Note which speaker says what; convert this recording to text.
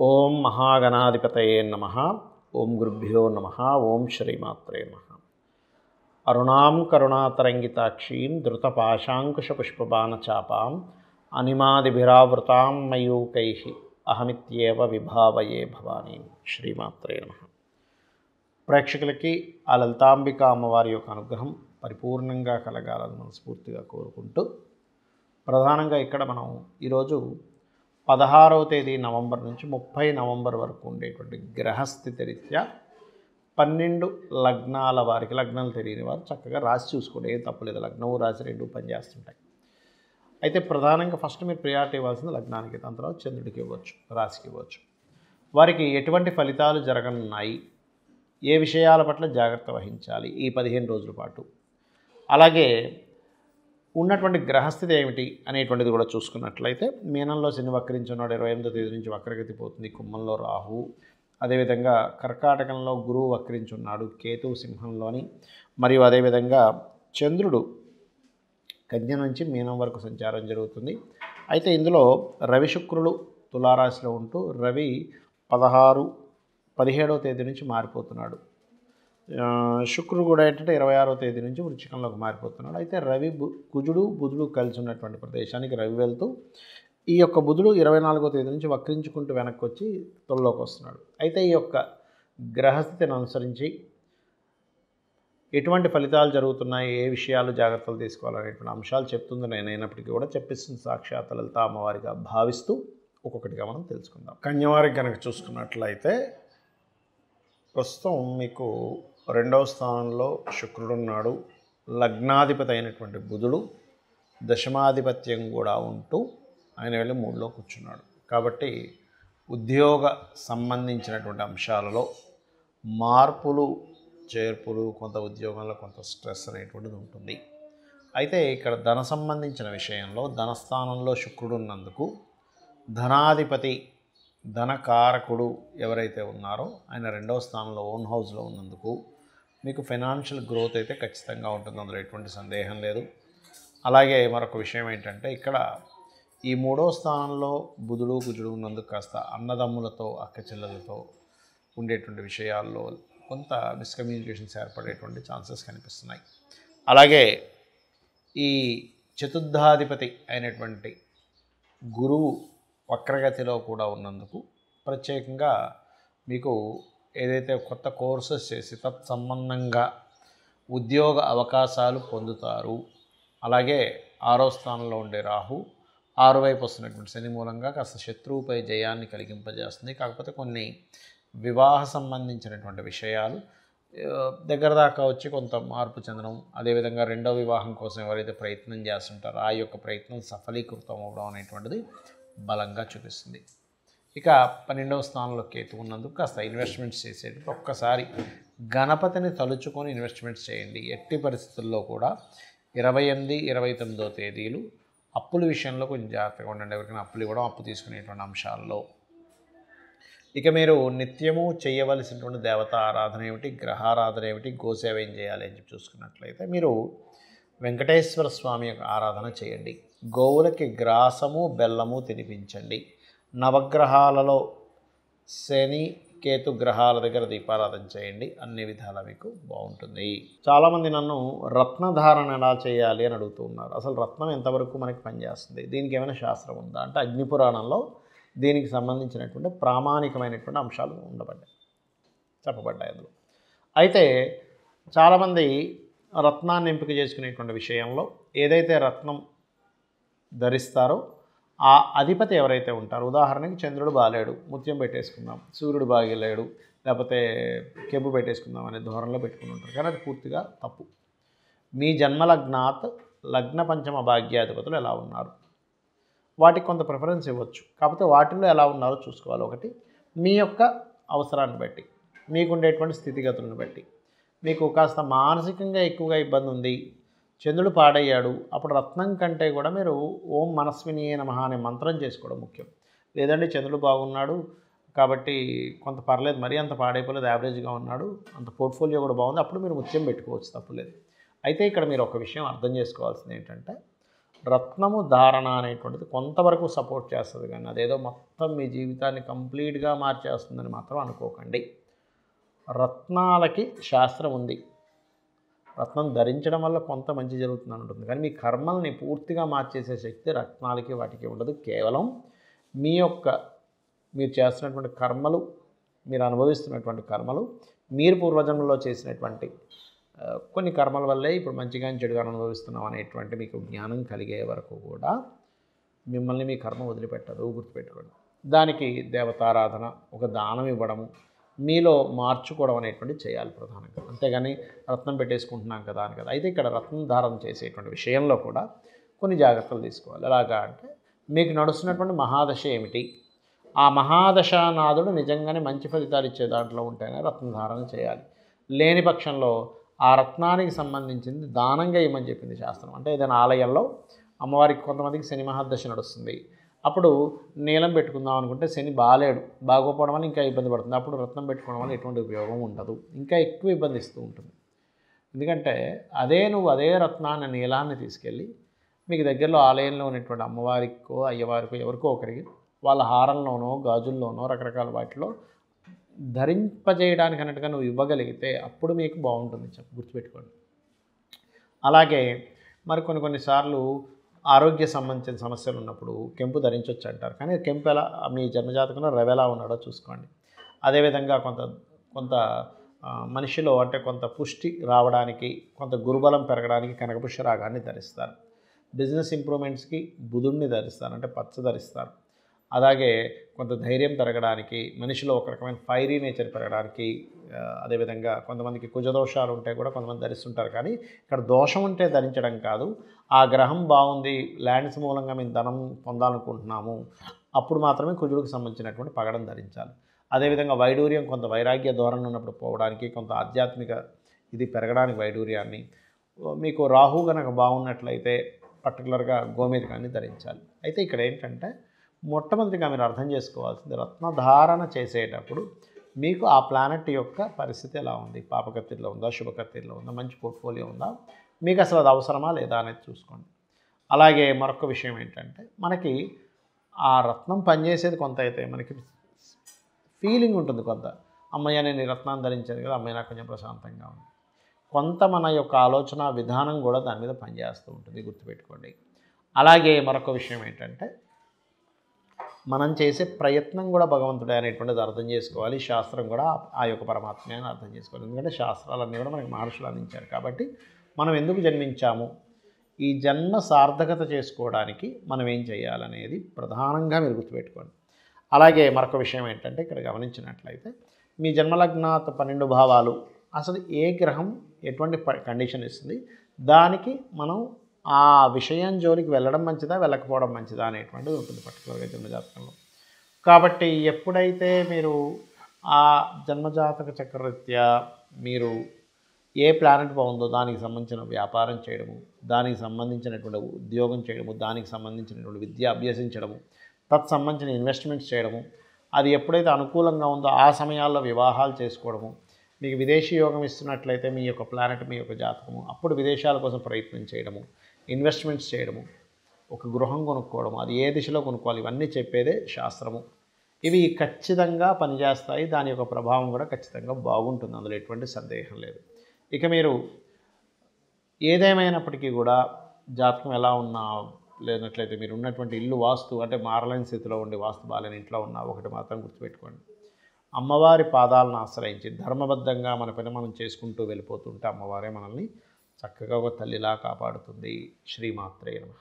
Speaker 1: ఓం మహాగణాధిపతయే నమః. ఓం గురుభ్యో నమః. ఓం శ్రీమాత్రే నమః. అరుణాం కరుణాతరంగితాక్షీం ధృతపాశాంకుశపుష్పబాణచాపాం అనిమాదిభిరావృతాం మయూకైః అహమిత్యేవ విభావయే భవానీం. శ్రీమాత్రే నమః. ప్రేక్షకులకి ఆ లలితాంబిక అమ్మవారి యొక్క అనుగ్రహం పరిపూర్ణంగా కలగాలని మనస్ఫూర్తిగా కోరుకుంటూ, ప్రధానంగా ఇక్కడ మనం ఈరోజు 16వ తేదీ నవంబర్ నుంచి 30 నవంబర్ వరకు ఉండేటువంటి గ్రహస్థితి రీత్యా 12 లగ్నాల వారికి, లగ్నాలు తెలియని వారు చక్కగా రాసి చూసుకోండి, ఏం తప్పులేదు. లగ్నము రాసి రెండు పనిచేస్తుంటాయి. అయితే ప్రధానంగా ఫస్ట్ మీరు ప్రియారిటీ ఇవ్వాల్సింది లగ్నానికి, దాని తర్వాత చంద్రుడికి ఇవ్వచ్చు, రాశికి ఇవ్వచ్చు. వారికి ఎటువంటి ఫలితాలు జరగనున్నాయి, ఏ విషయాల పట్ల జాగ్రత్త వహించాలి ఈ 15 రోజుల పాటు, అలాగే ఉన్నటువంటి గ్రహస్థితి ఏమిటి అనేటువంటిది కూడా చూసుకున్నట్లయితే, మీనంలో శని వక్రించున్నాడు, 28వ తేదీ నుంచి వక్రగతి పోతుంది. కుంభంలో రాహు, అదేవిధంగా కర్కాటకంలో గురువు వక్రించున్నాడు, కేతువు సింహంలోని, మరియు అదేవిధంగా చంద్రుడు కన్య నుంచి మీనం వరకు సంచారం జరుగుతుంది. అయితే ఇందులో రవి శుక్రులు తులారాశిలో ఉంటూ, రవి 17వ తేదీ నుంచి మారిపోతున్నాడు. శుక్రుడు కూడా ఏంటంటే 26వ తేదీ నుంచి వృశ్చికంలోకి మారిపోతున్నాడు. అయితే రవి కుజుడు బుధుడు కలిసి ఉన్నటువంటి ప్రదేశానికి రవి వెళ్తూ, ఈ యొక్క బుధుడు 24వ తేదీ నుంచి వక్రించుకుంటూ వెనక్కి వచ్చి తొలలోకి వస్తున్నాడు. అయితే ఈ యొక్క గ్రహస్థితిని అనుసరించి ఎటువంటి ఫలితాలు జరుగుతున్నాయి, ఏ విషయాలు జాగ్రత్తలు తీసుకోవాలనేటువంటి అంశాలు చెప్తుంది నేనైనప్పటికీ కూడా చెప్పిస్తుంది సాక్షాత్ లలిత అమ్మవారిగా భావిస్తూ ఒక్కొక్కటిగా మనం తెలుసుకుందాం. కన్యవారికి కనుక చూసుకున్నట్లయితే, ప్రస్తుతం మీకు 2వ స్థానంలో శుక్రుడు ఉన్నాడు. లగ్నాధిపతి అయినటువంటి బుధుడు దశమాధిపత్యం కూడా ఉంటూ ఆయన వెళ్ళి 3లో కూర్చున్నాడు. కాబట్టి ఉద్యోగ సంబంధించినటువంటి అంశాలలో మార్పులు చేర్పులు, కొంత ఉద్యోగంలో కొంత స్ట్రెస్ అనేటువంటిది ఉంటుంది. అయితే ఇక్కడ ధన సంబంధించిన విషయంలో ధనస్థానంలో శుక్రుడు ఉన్నందుకు ధనాధిపతి ధనకారకుడు ఎవరైతే ఉన్నారో ఆయన 2వ స్థానంలో ఓన్ హౌస్లో ఉన్నందుకు మీకు ఫైనాన్షియల్ గ్రోత్ అయితే ఖచ్చితంగా ఉంటుంది, అందులో ఎటువంటి సందేహం లేదు. అలాగే మరొక విషయం ఏంటంటే, ఇక్కడ ఈ 3వ స్థానంలో బుధుడు కుజుడు ఉన్నందుకు కాస్త అన్నదమ్ములతో, అక్క చెల్లెలతో ఉండేటువంటి విషయాల్లో కొంత మిస్కమ్యూనికేషన్స్ ఏర్పడేటువంటి ఛాన్సెస్ కనిపిస్తున్నాయి. అలాగే ఈ చతుర్థాధిపతి అయినటువంటి గురువు వక్రగతిలో కూడా ఉన్నందుకు ప్రత్యేకంగా మీకు ఏదైతే కొత్త కోర్సెస్ చేసి తత్సంబంధంగా ఉద్యోగ అవకాశాలు పొందుతారు. అలాగే 6వ స్థానంలో ఉండే రాహు 6 వైపు వస్తున్నటువంటి శని మూలంగా కాస్త శత్రువుపై జయాన్ని కలిగింపజేస్తుంది. కాకపోతే కొన్ని వివాహ సంబంధించినటువంటి విషయాలు దగ్గర దాకా వచ్చి కొంత మార్పు చెందడం, అదేవిధంగా 2వ వివాహం కోసం ఎవరైతే ప్రయత్నం చేస్తుంటారో ఆ యొక్క ప్రయత్నం సఫలీకృతం అవ్వడం అనేటువంటిది బలంగా చూపిస్తుంది. ఇక 12వ స్థానంలో కేతు ఉన్నందుకు కాస్త ఇన్వెస్ట్మెంట్స్ చేసేటప్పుడు ఒక్కసారి గణపతిని తలుచుకొని ఇన్వెస్ట్మెంట్స్ చేయండి. ఎట్టి పరిస్థితుల్లో కూడా 28, 29వ తేదీలు అప్పుల విషయంలో కొంచెం జాగ్రత్తగా ఉండండి. ఎవరికైనా అప్పులు ఇవ్వడం, అప్పు తీసుకునేటువంటి అంశాల్లో. ఇక మీరు నిత్యము చేయవలసినటువంటి దేవతా ఆరాధన ఏమిటి, గ్రహారాధన ఏమిటి, గోసేవ ఏం చేయాలి అని చెప్పి చూసుకున్నట్లయితే, మీరు వెంకటేశ్వర స్వామి యొక్క ఆరాధన చేయండి. గోవులకి గ్రాసము బెల్లము తినిపించండి. నవగ్రహాలలో శని కేతు గ్రహాల దగ్గర దీపారాధన చేయండి. అన్ని విధాలా మీకు బాగుంటుంది. చాలామంది నన్ను రత్నధారణ ఎలా చేయాలి అని అడుగుతూ ఉన్నారు. అసలు రత్నం ఎంతవరకు మనకి పనిచేస్తుంది, దీనికి ఏమైనా శాస్త్రం ఉందా అంటే, అగ్నిపురాణంలో దీనికి సంబంధించినటువంటి ప్రామాణికమైనటువంటి అంశాలు చెప్పబడ్డాయి అందులో. అయితే చాలామంది రత్నాన్ని ఎంపిక చేసుకునేటువంటి విషయంలో ఏదైతే రత్నం ధరిస్తారో ఆ అధిపతి ఎవరైతే ఉంటారో, ఉదాహరణకి చంద్రుడు బాలేడు, ముత్యం పెట్టేసుకుందాం, సూర్యుడు బాగలేడు, లేకపోతే కెంపు పెట్టేసుకుందాం అనే ధోరణిలో పెట్టుకుని ఉంటారు. కానీ అది పూర్తిగా తప్పు. మీ జన్మలగ్నాత్ లగ్న పంచమ భాగ్యాధిపతులు ఎలా ఉన్నారు, వాటికి కొంత ప్రిఫరెన్స్ ఇవ్వచ్చు. కాకపోతే వాటిల్లో ఎలా ఉన్నారో చూసుకోవాలి. ఒకటి మీ యొక్క అవసరాన్ని బట్టి, మీకుండేటువంటి స్థితిగతులను బట్టి. మీకు కాస్త మానసికంగా ఎక్కువగా ఇబ్బంది ఉంది, చంద్రుడు పాడయ్యాడు, అప్పుడు రత్నం కంటే కూడా మీరు ఓం మనస్వినియే నమః అనే మంత్రం చేసుకోవడం ముఖ్యం. లేదంటే చంద్రుడు బాగున్నాడు కాబట్టి కొంత పర్లేదు, మరీ అంత పాడైపోలేదు, యావరేజ్గా ఉన్నాడు, అంత పోర్ట్ఫోలియో కూడా బాగుంది, అప్పుడు మీరు ముత్యం పెట్టుకోవచ్చు, తప్పులేదు. అయితే ఇక్కడ మీరు ఒక విషయం అర్థం చేసుకోవాల్సింది ఏంటంటే, రత్నము ధారణ అనేటువంటిది కొంతవరకు సపోర్ట్ చేస్తుంది, కానీ అదేదో మొత్తం మీ జీవితాన్ని కంప్లీట్గా మార్చేస్తుందని మాత్రం అనుకోకండి. రత్నాలకి శాస్త్రం ఉంది. రత్నం ధరించడం వల్ల కొంత మంచి జరుగుతుందని ఉంటుంది, కానీ మీ కర్మల్ని పూర్తిగా మార్చేసే శక్తి రత్నాలకి వాటికి ఉండదు. కేవలం మీరు చేస్తున్నటువంటి కర్మలు, మీరు అనుభవిస్తున్నటువంటి కర్మలు, మీరు పూర్వజన్మలో చేసినటువంటి కొన్ని కర్మల వల్లే ఇప్పుడు మంచిగా చెడుగా అనుభవిస్తున్నాం అనేటువంటి మీకు జ్ఞానం కలిగే వరకు కూడా మిమ్మల్ని మీ కర్మ వదిలిపెట్టదు, గుర్తుపెట్టుకోండి. దానికి దేవతారాధన, ఒక దానం ఇవ్వడము, మీలో మార్చుకోవడం అనేటువంటిది చేయాలి ప్రధానంగా. అంతేగాని రత్నం పెట్టేసుకుంటున్నాం కదా అని కదా. అయితే ఇక్కడ రత్నం ధారణ చేసేటువంటి విషయంలో కూడా కొన్ని జాగ్రత్తలు తీసుకోవాలి. ఎలాగా అంటే, మీకు నడుస్తున్నటువంటి మహాదశ ఏమిటి, ఆ మహాదశానాథుడు నిజంగానే మంచి ఫలితాలు ఇచ్చే దాంట్లో ఉంటేనే రత్నధారణ చేయాలి. లేని పక్షంలో ఆ రత్నానికి సంబంధించింది దానంగా ఇవ్వమని చెప్పింది శాస్త్రం. అంటే ఏదైనా ఆలయంలో అమ్మవారికి కొంతమందికి శని మహాదశ నడుస్తుంది, అప్పుడు నీలం పెట్టుకుందాం అనుకుంటే శని బాగోపోవడం వల్ల ఇంకా ఇబ్బంది పడుతుంది. అప్పుడు రత్నం పెట్టుకోవడం వల్ల ఎటువంటి ఉపయోగం ఉండదు, ఇంకా ఎక్కువ ఇబ్బంది ఇస్తూ ఉంటుంది. ఎందుకంటే అదే రత్నాన్ని, నీలాన్ని తీసుకెళ్ళి మీకు దగ్గరలో ఆలయంలో ఉన్నటువంటి అమ్మవారికో అయ్యవారికో ఎవరికో ఒకరికి వాళ్ళ హారంలోనో గాజుల్లోనో రకరకాల వాటిలో ధరింపజేయడానికి అన్నట్టుగా నువ్వు ఇవ్వగలిగితే అప్పుడు మీకు బాగుంటుంది, గుర్తుపెట్టుకోండి. అలాగే మరి కొన్నిసార్లు ఆరోగ్య సంబంధించిన సమస్యలు ఉన్నప్పుడు కెంపు ధరించవచ్చు అంటారు, కానీ కెంపు ఎలా మీ జన్మజాతకంలో రవెలా ఉన్నాడో చూసుకోండి. అదేవిధంగా కొంత మనిషిలో అంటే కొంత పుష్టి రావడానికి, కొంత గురుబలం పెరగడానికి కనకపుష్య రాగాన్ని ధరిస్తారు. బిజినెస్ ఇంప్రూవ్మెంట్స్కి బుధుడిని ధరిస్తారు, అంటే పచ్చ ధరిస్తారు. అలాగే కొంత ధైర్యం పెరగడానికి, మనిషిలో ఒక రకమైన ఫైరీ నేచర్ పెరగడానికి, అదేవిధంగా కొంతమందికి కుజదోషాలు ఉంటే కూడా కొంతమంది ధరిస్తుంటారు. కానీ ఇక్కడ దోషం ఉంటే ధరించడం కాదు, ఆ గ్రహం బాగుంది, ల్యాండ్స్ మూలంగా మేము ధనం పొందాలనుకుంటున్నాము, అప్పుడు మాత్రమే కుజుడికి సంబంధించినటువంటి పగడం ధరించాలి. అదేవిధంగా వైడూర్యం, కొంత వైరాగ్య ధోరణి ఉన్నప్పుడు పోవడానికి, కొంత ఆధ్యాత్మిక ఇది పెరగడానికి వైడూర్యాన్ని, మీకు రాహు కనుక బాగున్నట్లయితే పర్టికులర్గా గోమేధికాన్ని ధరించాలి. అయితే ఇక్కడ ఏంటంటే మొట్టమొదటిగా మీరు అర్థం చేసుకోవాల్సింది, రత్నధారణ చేసేటప్పుడు మీకు ఆ ప్లానెట్ యొక్క పరిస్థితి ఎలా ఉంది, పాపకత్తిలో ఉందా, శుభకత్తిలో ఉందా, మంచి పోర్ట్ఫోలియో ఉందా, మీకు అసలు అది అవసరమా లేదా అనేది చూసుకోండి. అలాగే మరొక విషయం ఏంటంటే, మనకి ఆ రత్నం పనిచేసేది కొంత అయితే మనకి ఫీలింగ్ ఉంటుంది, కొంత అమ్మయ్య నేను ఈ రత్నాన్ని ధరించాను కదా, అమ్మయ్య నాకు కొంచెం ప్రశాంతంగా ఉంది. కొంత మన యొక్క ఆలోచన విధానం కూడా దాని మీద పనిచేస్తూ ఉంటుంది, గుర్తుపెట్టుకోండి. అలాగే మరొక విషయం ఏంటంటే, మనం చేసే ప్రయత్నం కూడా భగవంతుడే అనేటువంటిది అర్థం చేసుకోవాలి. శాస్త్రం కూడా ఆ యొక్క పరమాత్మే అని అర్థం చేసుకోవాలి. ఎందుకంటే శాస్త్రాలన్నీ కూడా మనకి మహర్షులు అందించారు. కాబట్టి మనం ఎందుకు జన్మించాము, ఈ జన్మ సార్థకత చేసుకోవడానికి మనం ఏం చేయాలనేది ప్రధానంగా మీరు గుర్తుపెట్టుకోండి. అలాగే మరొక విషయం ఏంటంటే, ఇక్కడ గమనించినట్లయితే మీ జన్మలగ్నాత 12 భావాలు అసలు ఏ గ్రహం ఎటువంటి కండిషన్ ఇస్తుంది, దానికి మనం ఆ విషయం జోలికి వెళ్ళడం మంచిదా వెళ్ళకపోవడం మంచిదా అనేటువంటిది ఉంటుంది పర్టికులర్గా జన్మజాతకంలో. కాబట్టి ఎప్పుడైతే మీరు ఆ జన్మజాతక చక్రరీత్యా మీరు ఏ ప్లానెట్ బాగుందో దానికి సంబంధించిన వ్యాపారం చేయడము, దానికి సంబంధించినటువంటి ఉద్యోగం చేయడము, దానికి సంబంధించినటువంటి విద్య అభ్యసించడము, తత్సంబంధించిన ఇన్వెస్ట్మెంట్స్ చేయడము, అది ఎప్పుడైతే అనుకూలంగా ఉందో ఆ సమయాల్లో వివాహాలు చేసుకోవడము, మీకు విదేశీ యోగం ఇస్తున్నట్లయితే మీ యొక్క ప్లానెట్, మీ యొక్క జాతకము, అప్పుడు విదేశాల కోసం ప్రయత్నం చేయడము, ఇన్వెస్ట్మెంట్స్ చేయడము, ఒక గృహం కొనుక్కోవడము, అది ఏ దిశలో కొనుక్కోవాలి, ఇవన్నీ చెప్పేదే శాస్త్రము. ఇవి ఖచ్చితంగా పనిచేస్తాయి, దాని యొక్క ప్రభావం కూడా ఖచ్చితంగా బాగుంటుంది, అందులో ఎటువంటి సందేహం లేదు. ఇక మీరు ఏదేమైనప్పటికీ కూడా జాతకం ఎలా ఉన్నా లేనట్లయితే మీరు ఉన్నటువంటి ఇల్లు వాస్తు అంటే మారలేని స్థితిలో ఉండి వాస్తు బాలేని ఇంట్లో ఉన్న ఒకటి మాత్రం గుర్తుపెట్టుకోండి, అమ్మవారి పాదాలను ఆశ్రయించి ధర్మబద్ధంగా మన పని మనం చేసుకుంటూ వెళ్ళిపోతుంటే అమ్మవారే మనల్ని చక్కగా ఒక తల్లిలా కాపాడుతుంది. శ్రీమాత్రే నమః.